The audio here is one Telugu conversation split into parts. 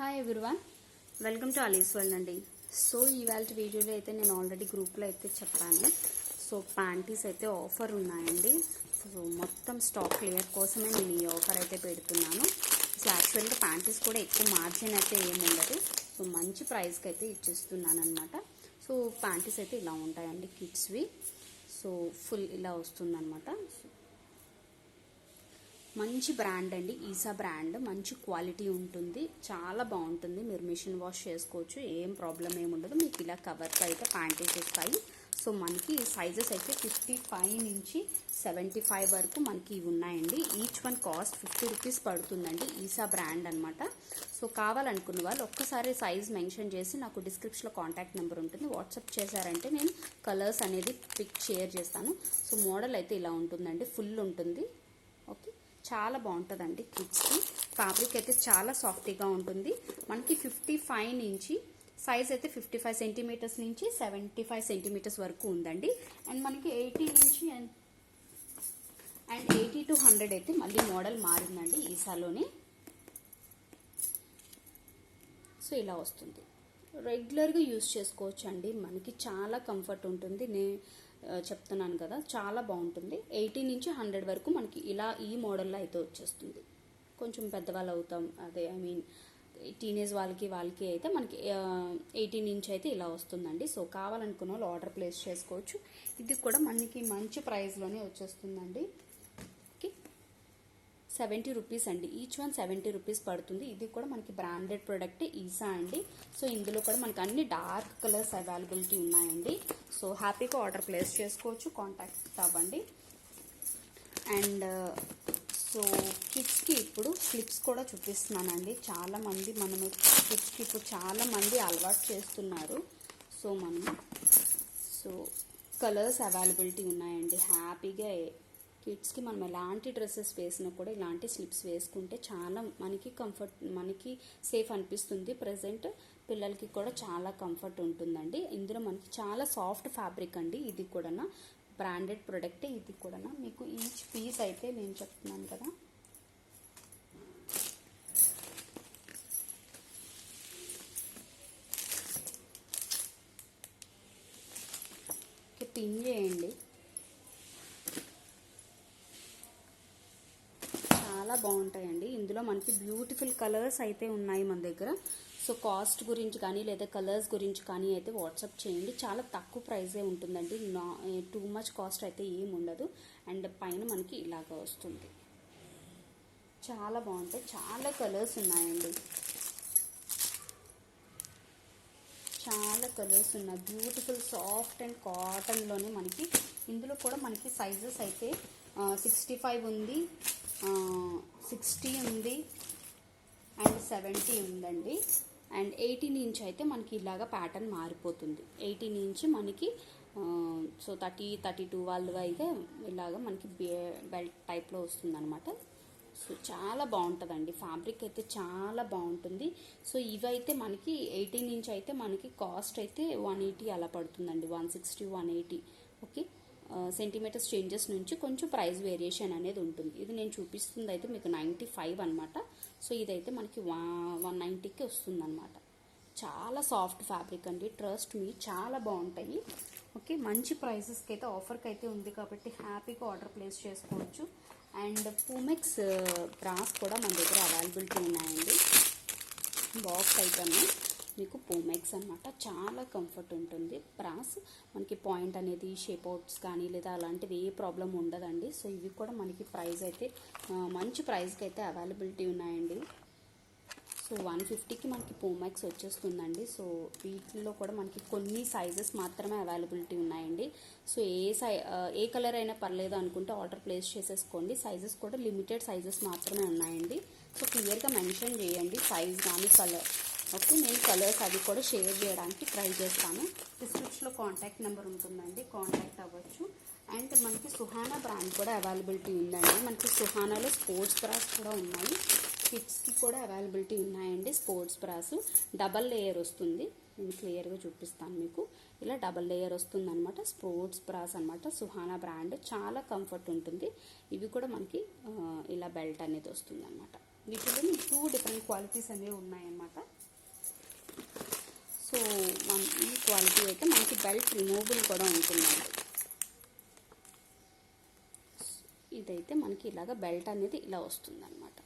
Hi everyone, welcome to Ali's world అండి. సో ఇవాళ వీడియోలో అయితే నేను ఆల్రెడీ గ్రూప్లో అయితే చెప్పాను. సో ప్యాంటీస్ అయితే ఆఫర్ ఉన్నాయండి. సో మొత్తం స్టాక్ క్లియర్ కోసమే నేను ఈ ఆఫర్ అయితే పెడుతున్నాను. సో యాక్చువల్గా ప్యాంటీస్ కూడా ఎక్కువ మార్జిన్ అయితే ఏముండదు. సో మంచి ప్రైస్కి అయితే ఇచ్చిస్తున్నాను అనమాట. సో ప్యాంటీస్ అయితే ఇలా ఉంటాయండి కిడ్స్వి. సో ఫుల్ ఇలా వస్తుందన్నమాట. మంచి బ్రాండ్ అండి, ఈసా బ్రాండ్. మంచి క్వాలిటీ ఉంటుంది, చాలా బాగుంటుంది. మీరు మిషన్ వాష్ చేసుకోవచ్చు, ఏం ప్రాబ్లం ఏముండదు. మీకు ఇలా కవర్స్ అయితే ప్యాంటీస్ వస్తాయి. సో మనకి సైజెస్ అయితే 55 నుంచి 75 వరకు మనకి ఉన్నాయండి. ఈచ్ వన్ కాస్ట్ 50 రూపీస్ పడుతుందండి. ఈసా బ్రాండ్ అనమాట. సో కావాలనుకున్న వాళ్ళు ఒక్కసారి సైజ్ మెన్షన్ చేసి నాకు డిస్క్రిప్షన్లో కాంటాక్ట్ నెంబర్ ఉంటుంది, వాట్సాప్ చేశారంటే నేను కలర్స్ అనేది పిక్ షేర్ చేస్తాను. సో మోడల్ అయితే ఇలా ఉంటుందండి, ఫుల్ ఉంటుంది. ఓకే, చాలా బాగుంటుందండి కిడ్స్కి. ఫ్యాబ్రిక్ అయితే చాలా సాఫ్ట్గా ఉంటుంది. మనకి 55 నుంచి సైజ్ అయితే 55 సెంటీమీటర్స్ నుంచి 75 సెంటీమీటర్స్ వరకు ఉందండి. అండ్ మనకి 80 నుంచి అండ్ 80 to 100 అయితే మళ్ళీ మోడల్ మారిందండి ఈసాలోనే. సో ఇలా వస్తుంది, రెగ్యులర్గా యూజ్ చేసుకోవచ్చు అండి. మనకి చాలా కంఫర్ట్ ఉంటుంది. చెప్తున్నాను కదా, చాలా బాగుంటుంది. 80 నుంచి 100 వరకు మనకి ఇలా ఈ మోడల్లో అయితే వచ్చేస్తుంది. కొంచెం పెద్దవాళ్ళు అవుతాం, అదే టీనేజ్ వాళ్ళకి అయితే మనకి 80 నుంచి అయితే ఇలా వస్తుందండి. సో కావాలనుకున్న వాళ్ళు ఆర్డర్ ప్లేస్ చేసుకోవచ్చు. ఇది కూడా మనకి మంచి ప్రైస్లోనే వచ్చేస్తుందండి. ఓకే, 70 రూపీస్ అండి. ఈచ్ వన్ 70 రూపీస్ పడుతుంది. ఇది కూడా మనకి బ్రాండెడ్ ప్రోడక్ట్ ఈసా అండి. సో ఇందులో కూడా మనకి అన్ని డార్క్ కలర్స్ అవైలబిలిటీ ఉన్నాయండి. సో హ్యాపీగా ఆర్డర్ ప్లేస్ చేసుకోవచ్చు, కాంటాక్ట్ అవ్వండి. అండ్ సో కిడ్స్కి ఇప్పుడు స్లిప్స్ కూడా చూపిస్తున్నానండి. చాలామంది మనము కిడ్స్కి ఇప్పుడు చాలామంది అలవాటు చేస్తున్నారు. సో సో కలర్స్ అవైలబిలిటీ ఉన్నాయండి. హ్యాపీగా కిడ్స్కి మనం ఎలాంటి డ్రెస్సెస్ వేసినా కూడా ఇలాంటి స్లిప్స్ వేసుకుంటే చాలా మనకి కంఫర్ట్, మనకి సేఫ్ అనిపిస్తుంది. ప్రజెంట్ పిల్లలకి కూడా చాలా కంఫర్ట్ ఉంటుందండి. ఇందులో మనకి చాలా సాఫ్ట్ ఫ్యాబ్రిక్ అండి. ఇది కూడా బ్రాండెడ్ ప్రొడక్ట్. ఇది కూడా మీకు ఈచ్ పీస్ అయితే నేను చెప్తున్నాను కదా, పిన్ చేయండి. చాలా బాగుంటాయండి. ఇందులో మనకి బ్యూటిఫుల్ కలర్స్ అయితే ఉన్నాయి మన దగ్గర. సో కాస్ట్ గురించి కానీ లేదా కలర్స్ గురించి కానీ అయితే వాట్సాప్ చేయండి. చాలా తక్కువ ప్రైజే ఉంటుందండి, టూ మచ్ కాస్ట్ అయితే ఏం ఉండదు. అండ్ పైన మనకి ఇలాగ వస్తుంది. చాలా బాగుంటాయి, చాలా కలర్స్ ఉన్నాయండి, చాలా కలర్స్ ఉన్నాయి. బ్యూటిఫుల్ సాఫ్ట్ అండ్ కాటన్లోనే మనకి. ఇందులో కూడా మనకి సైజెస్ అయితే 65 ఉంది, 60 ఉంది, అండ్ 70 ఉందండి. అండ్ 80 నుంచి అయితే మనకి ఇలాగా ప్యాటర్న్ మారిపోతుంది. 80 నుంచి మనకి సో 32 వాళ్ళు అయితే ఇలాగా మనకి బెల్ట్ టైప్లో వస్తుంది అనమాట. సో చాలా బాగుంటుందండి, ఫ్యాబ్రిక్ అయితే చాలా బాగుంటుంది. సో ఇవైతే మనకి 80 నుంచి అయితే మనకి కాస్ట్ అయితే 180 అలా పడుతుందండి, 160, 180. ఓకే, సెంటీమీటర్స్ చేంజెస్ నుంచి కొంచెం ప్రైస్ వేరియేషన్ అనేది ఉంటుంది. ఇది నేను చూపిస్తుంది అయితే మీకు 95 అనమాట. సో ఇదైతే మనకి 190కి వస్తుంది అనమాట. చాలా సాఫ్ట్ ఫ్యాబ్రిక్ అండి, ట్రస్ట్ మీ, చాలా బాగుంటాయి. ఓకే, మంచి ప్రైసెస్కి అయితే ఆఫర్కి అయితే ఉంది కాబట్టి హ్యాపీగా ఆర్డర్ ప్లేస్ చేసుకోవచ్చు. అండ్ పూమెక్స్ బ్రాస్ కూడా మన దగ్గర అవైలబిలిటీ ఉన్నాయండి. బాక్స్ ఐటమ్ మీకు పూమెక్స్ అనమాట. చాలా కంఫర్ట్ ఉంటుంది. బ్రాస్ మనకి పాయింట్ అనేది షేప్ అవుట్స్ కానీ లేదా అలాంటివి ఏ ప్రాబ్లం ఉండదండి. సో ఇవి కూడా మనకి ప్రైస్ అయితే మంచి ప్రైస్కి అయితే అవైలబిలిటీ ఉన్నాయండి. సో 150కి మనకి పూమెక్స్ వచ్చేస్తుందండి. సో వీటిల్లో కూడా మనకి కొన్ని సైజెస్ మాత్రమే అవైలబిలిటీ ఉన్నాయండి. సో ఏ కలర్ అయినా పర్లేదు అనుకుంటే ఆర్డర్ ప్లేస్ చేసేసుకోండి. సైజెస్ కూడా లిమిటెడ్ సైజెస్ మాత్రమే ఉన్నాయండి. సో క్లియర్గా మెన్షన్ చేయండి సైజ్ కానీ కలర్. ఓకే, నేను కలర్స్ అవి కూడా షేర్ చేయడానికి ట్రై చేస్తాను. డిస్క్రిప్షన్లో కాంటాక్ట్ నెంబర్ ఉంటుందండి, కాంటాక్ట్ అవ్వచ్చు. అండ్ మనకి సుహానా బ్రాండ్ కూడా అవైలబిలిటీ ఉందండి. మనకి సుహానాలో స్పోర్ట్స్ బ్రాస్ కూడా ఉన్నాయి. కిడ్స్కి కూడా అవైలబిలిటీ ఉన్నాయండి. స్పోర్ట్స్ బ్రాస్ డబల్ లేయర్ వస్తుంది, నేను క్లియర్గా చూపిస్తాను మీకు. ఇలా డబల్ లేయర్ వస్తుంది అనమాట, స్పోర్ట్స్ బ్రాస్ అనమాట. సుహానా బ్రాండ్ చాలా కంఫర్ట్ ఉంటుంది. ఇవి కూడా మనకి ఇలా బెల్ట్ అనేది వస్తుంది అనమాట. వీటిలో 2 డిఫరెంట్ క్వాలిటీస్ అనేవి ఉన్నాయన్నమాట. సో ఈ క్వాలిటీ అయితే మనకి బెల్ట్ రిమూవబుల్ కూడా ఉంటుందండి. ఇదైతే మనకి ఇలాగ బెల్ట్ అనేది ఇలా వస్తుందన్నమాట.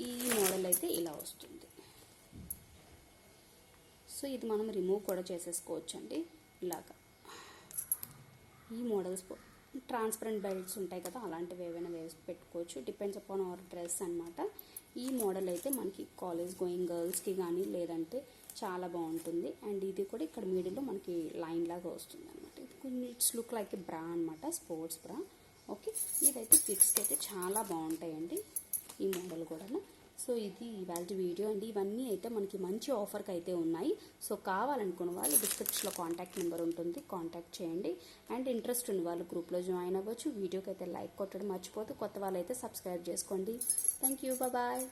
ఈ మోడల్ అయితే ఇలా వస్తుంది. సో ఇది మనం రిమూవ్ కూడా చేసేసుకోవచ్చు అండి. ఇలాగా ఈ మోడల్స్ ట్రాన్స్పరెంట్ బెల్ట్స్ ఉంటాయి కదా, అలాంటివి ఏవైనా వేసి పెట్టుకోవచ్చు. డిపెండ్స్ అపాన్ అవర్ డ్రెస్ అనమాట. ఈ మోడల్ అయితే మనకి కాలేజ్ గోయింగ్ గర్ల్స్కి కానీ లేదంటే చాలా బాగుంటుంది. అండ్ ఇది కూడా ఇక్కడ మిడిల్లో మనకి లైన్ లాగా వస్తుంది అనమాట. ఇది కొన్ని ఇట్స్ లుక్ లైక్ బ్రా అనమాట, స్పోర్ట్స్ బ్రా. ఓకే, ఇదైతే కిడ్స్కి అయితే చాలా బాగుంటాయండి ఈ మోడల్ కూడా. సో ఇది ఇవాళ వీడియో అండి. ఇవన్నీ అయితే మనకి మంచి ఆఫర్కి అయితే ఉన్నాయి. సో కావాలనుకున్న వాళ్ళు డిస్క్రిప్షన్లో కాంటాక్ట్ నెంబర్ ఉంటుంది, కాంటాక్ట్ చేయండి. అండ్ ఇంట్రెస్ట్ ఉన్న వాళ్ళు గ్రూప్లో జాయిన్ అవ్వచ్చు. వీడియోకి అయితే లైక్ కొట్టడం మర్చిపోతే, కొత్త వాళ్ళు అయితే సబ్స్క్రైబ్ చేసుకోండి. Thank you, bye.